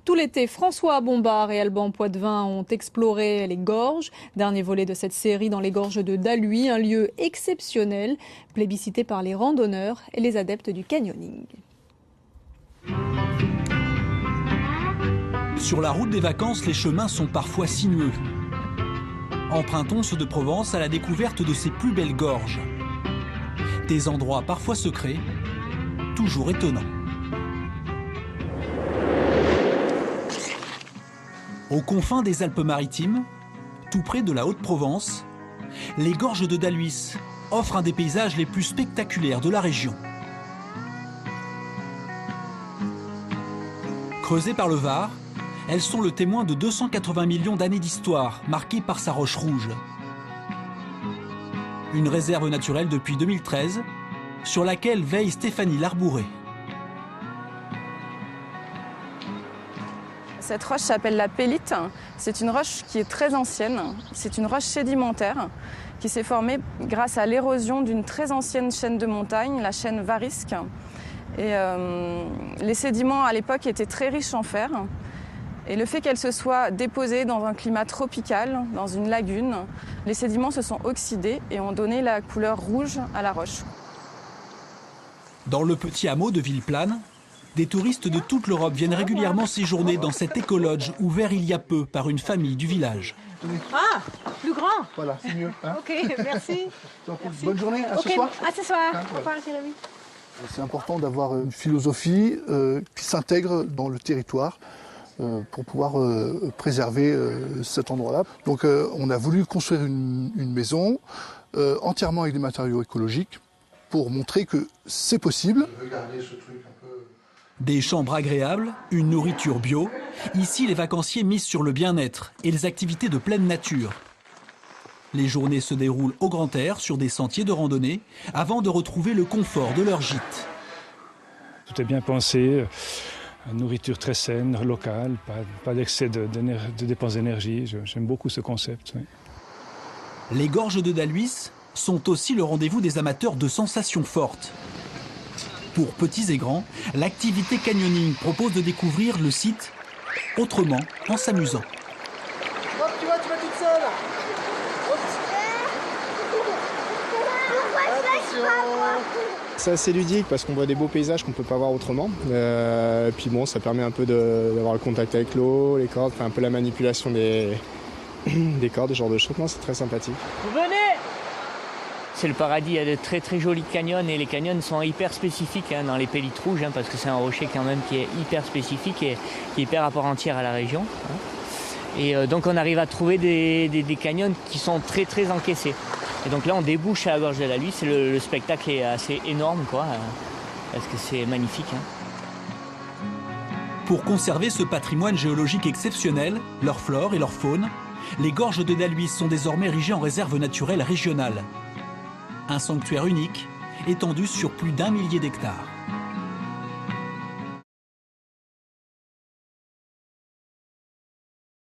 Tout l'été, François Bombard et Alban Poitvin ont exploré les gorges. Dernier volet de cette série dans les gorges de Daluy, un lieu exceptionnel, plébiscité par les randonneurs et les adeptes du canyoning. Sur la route des vacances, les chemins sont parfois sinueux. Empruntons ceux de Provence à la découverte de ses plus belles gorges. Des endroits parfois secrets, toujours étonnants. Aux confins des Alpes-Maritimes, tout près de la Haute-Provence, les gorges de Daluy offrent un des paysages les plus spectaculaires de la région. Creusées par le Var, elles sont le témoin de 280 millions d'années d'histoire, marquées par sa roche rouge. Une réserve naturelle depuis 2013, sur laquelle veille Stéphanie Larbouret. Cette roche s'appelle la pélite. C'est une roche qui est très ancienne. C'est une roche sédimentaire qui s'est formée grâce à l'érosion d'une très ancienne chaîne de montagnes, la chaîne Varisque. Et les sédiments à l'époque étaient très riches en fer. Et le fait qu'elle se soit déposée dans un climat tropical, dans une lagune, les sédiments se sont oxydés et ont donné la couleur rouge à la roche. Dans le petit hameau de Villeplane, des touristes de toute l'Europe viennent régulièrement séjourner dans cet écolodge ouvert il y a peu par une famille du village. Ah, plus grand. Voilà, c'est mieux. Hein. Ok, merci. Merci. Bonne journée, à ce soir. À ce soir. Hein, Au revoir, Jérémy. C'est important d'avoir une philosophie qui s'intègre dans le territoire pour pouvoir préserver cet endroit-là. Donc on a voulu construire une maison entièrement avec des matériaux écologiques pour montrer que c'est possible. Regardez ce truc un peu... Des chambres agréables, une nourriture bio. Ici, les vacanciers misent sur le bien-être et les activités de pleine nature. Les journées se déroulent au grand air sur des sentiers de randonnée avant de retrouver le confort de leur gîte. Tout est bien pensé, nourriture très saine, locale, pas d'excès de dépenses d'énergie. J'aime beaucoup ce concept. Oui. Les gorges de Daluy sont aussi le rendez-vous des amateurs de sensations fortes. Pour petits et grands, l'activité canyoning propose de découvrir le site autrement, en s'amusant. Hop, tu vas toute seule. C'est assez ludique parce qu'on voit des beaux paysages qu'on ne peut pas voir autrement. Puis bon, ça permet un peu d'avoir le contact avec l'eau, les cordes, un peu la manipulation des cordes, ce genre de choses. C'est très sympathique. Vous venez! C'est le paradis, il y a de très très jolis canyons et les canyons sont hyper spécifiques dans les pélites rouges parce que c'est un rocher quand même qui est hyper spécifique et qui est hyper à part entière à la région. Et donc on arrive à trouver des canyons qui sont très très encaissés. Et donc là on débouche à la gorge de Daluy, le spectacle est assez énorme parce que c'est magnifique. Pour conserver ce patrimoine géologique exceptionnel, leur flore et leur faune, les gorges de Daluy sont désormais érigées en réserve naturelle régionale. Un sanctuaire unique, étendu sur plus d'1 millier d'hectares.